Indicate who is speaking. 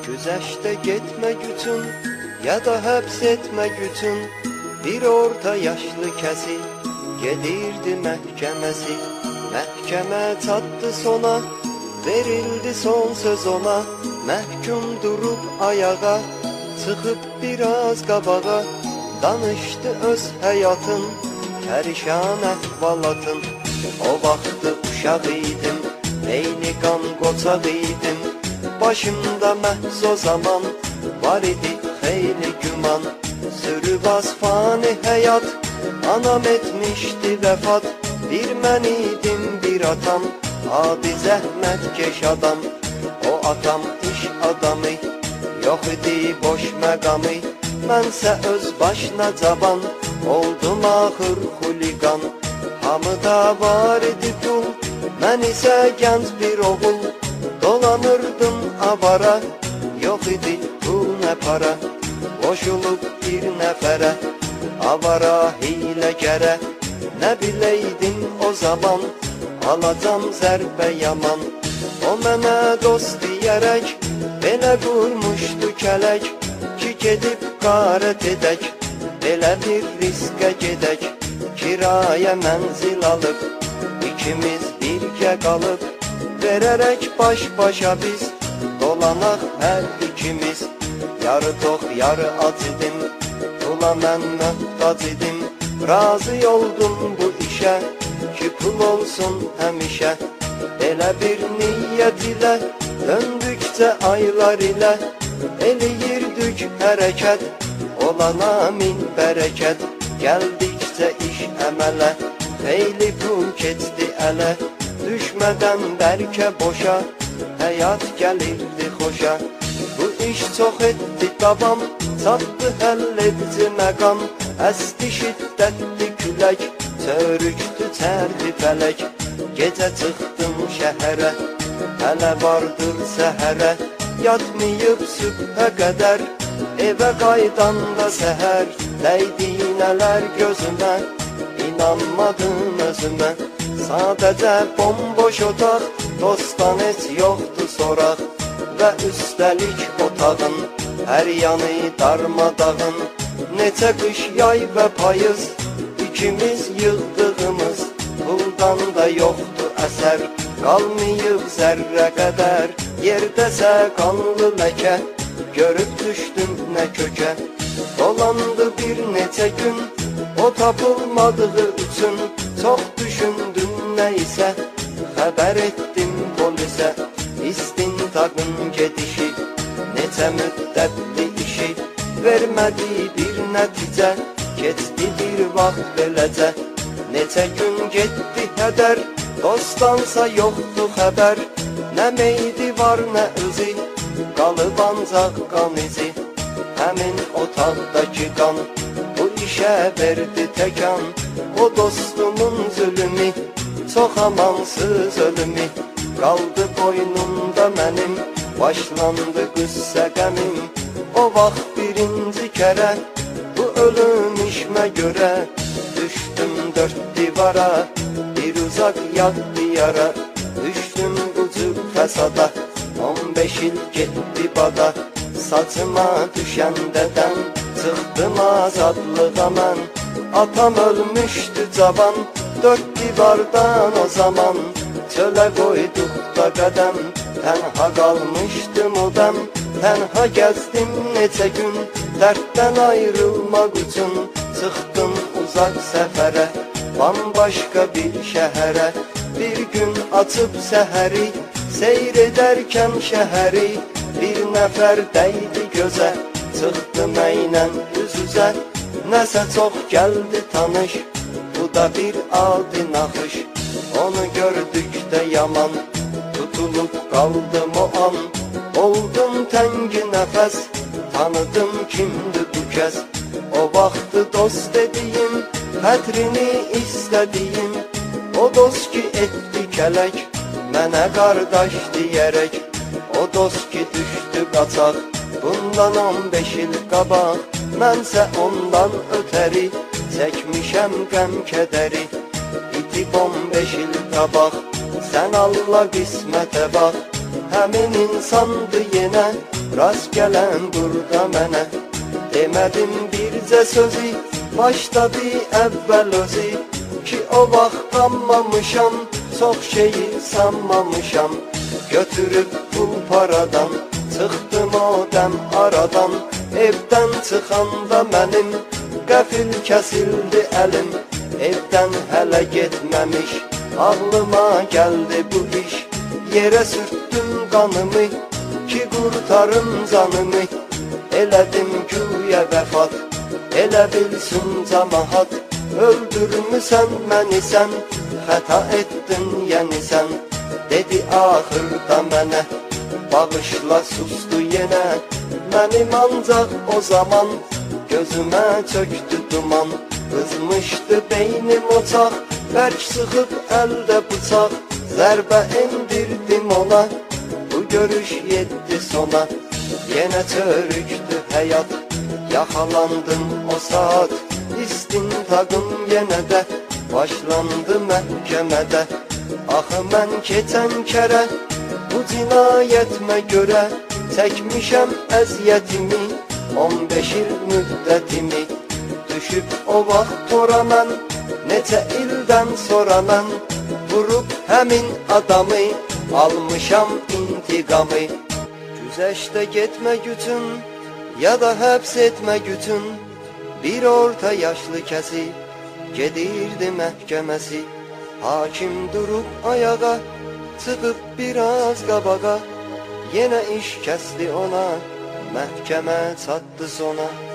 Speaker 1: Güzəştə getmək üçün, ya da həbs etmək üçün bir orta yaşlı kəsi gedirdi məhkəməsi. Məhkəmə çatdı sona, verildi son söz ona. Məhkum durub ayağa, çıxıb biraz qabağa, danışdı öz həyatın, pərişan əhvalatın. O vaxtı uşaq idim, eyni qan qoçaq idim. Başımda məhz o zaman var idi xeyli güman. Sürübaz fani həyat, anam etmişdi vəfat. Bir mən idim, bir atam, adi zəhmətkeş adam. O atam iş adamı, yox idi boş məqamı. Mənsə öz başına cavan, oldum axır xuliqan. Hamıda var idi pul, mən isə gənc bir oğul. Dolanırdım avara, yox idi pul nə para. Qoşulub bir nəfərə, avara hiləgərə. Nə biləydim o zaman, alacam zərbə yaman. O mənə dost deyərək, belə qurmuşdu kələk. Ki gedib qarət edək, belə bir riskə gedək. Kirayə mənzil alıb, ikimiz birgə qalıb. Verərək baş-başa biz, dolanaq hər ikimiz. Yarı tox, yarı ac idim, pula mən möhtac idim. Razı oldum bu işə, ki pul olsun həmişə. Elə bir niyyət ilə, döndükcə aylar ilə eləyirdik hərəkət, olana min bərəkət. Gəldikcə iş əmələ, xeyli pul keçdi ələ. Düşmədən bəlkə boşa, həyat gəlirdi xoşa. Bu iş çox etdi davam, çatdı həll edici məqam. Əsdi şiddətli külək, çörükdü çərdi fələk. Gecə çıxdım şəhərə, hələ vardır səhərə. Yatmayıb sübhə qədər, evə qaydanda səhər. Dəydi iynələr gözümə, inanmadım özümə. Sadəcə bomboş otaq, dostdan heç yoxdur soraq. Və üstəlik otağın, hər yanı darmadağın. Neçə qış, yay və payız, ikimiz yığdığımız. Puldan da yoxdur əsər, qalmayıb zərrə qədər. Yerdəsə qanlı ləkə, görüb düşdüm nə kökə. Dolandı bir neçə gün, o tapılmadığı üçün. Çox düşündüm nəysə, xəbər etdim polisə. İstintaqın gedişi, neçə müddətli işi, vermədi bir nəticə, keçdi bir vaxt beləcə. Neçə gün getdi hədər, dostdansa yoxdur xəbər. Nə meydi var, nə özü, qalıb ancaq qan izi. Həmin otaqdakı qan, bu işə verdi təkan. O dostumun zülmü, çox amansız ölümü. Qaldı boynumda mənim, başlandı qüssə qəmim. O vaxt birinci kərə, bu ölüm işmə görə. Düşdüm dörd divara, bir uzaq yad diyara. Düşdüm qucub fəsada, 15 il getdi bada. Saçıma düşən dədəm, çıxdım azadlığa mən. Atam ölmüşdü cavan, dörd divardan o zaman. Çölə qoyduq da qədəm, tənha qalmışdım o dəm. Tənha gəzdim neçə gün, dərddən ayrılmaq üçün. Çıxdım uzaq səfərə, bambaşqa bir şəhərə. Bir gün açıb səhəri, seyr edərkən şəhəri. Bir nəfər dəydi gözə, çıxdım əynən üz-üzə. Nəsə çox gəldi tanış, bu da bir adi naxış. Onu gördükdə yaman, tutulub qaldım o an. Oldum təngi nəfəs, tanıdım kimdir bu kəs. O vaxtı dost dediyim, xətrini istədiyim. O dost ki etdi kələk, mənə qardaş deyərək. O dost ki düşdü qaçaq, bundan 15 il qabaq. Mənsə ondan ötəri, çəkmişəm qəm kədəri. İtib 15 il qabaq, sən Allah qismətə bax. Həmin insandı yenə, rast gələn burada mənə. Demədim bircə sözü, başladı əvvəl özü, ki o vaxt qanmamışam, çox şeyi sanmamışam. Götürüb pul paradan, çıxdım o dəm aradan, evdən çıxanda mənim qəfil kəsildi əlim. Evdən hələ getməmiş, ağlıma gəldi bu iş, yerə sürtdüm qanımı, ki qurtarım canımı. Elədim güya vəfat, elə bilsin cəmahat, öldürmüsən məni sən, xəta etdin yəni sən. Dedi axırda mənə, bağışla sustu yenə, mənim ancaq o zaman gözümə çöktü duman. Qızmışdı beynim ocaq, bərk sıxıb əldə bıçaq, zərbə endirdim ona, bu görüş yetdi sona. Yenə çörükdü həyat, yaxalandım o saat, istintaqım yenə də başlandı məhkəmədə. Axı mən keçən kərə, bu cinayətimə görə çəkmişəm əziyyətimi, 15 il müddətimi. Düşüb o vaxt tora mən, neçə ildən sonra mən, vurub həmin adamı, almışam intiqamı. Güzəştə getmək üçün, ya da həbs etmək üçün, bir orta yaşlı kəsi gedirdi məhkəməsi. Hakim durub ayağa, çıxıb biraz qabağa, yenə iş kəsdi ona, məhkəmə çatdı sona.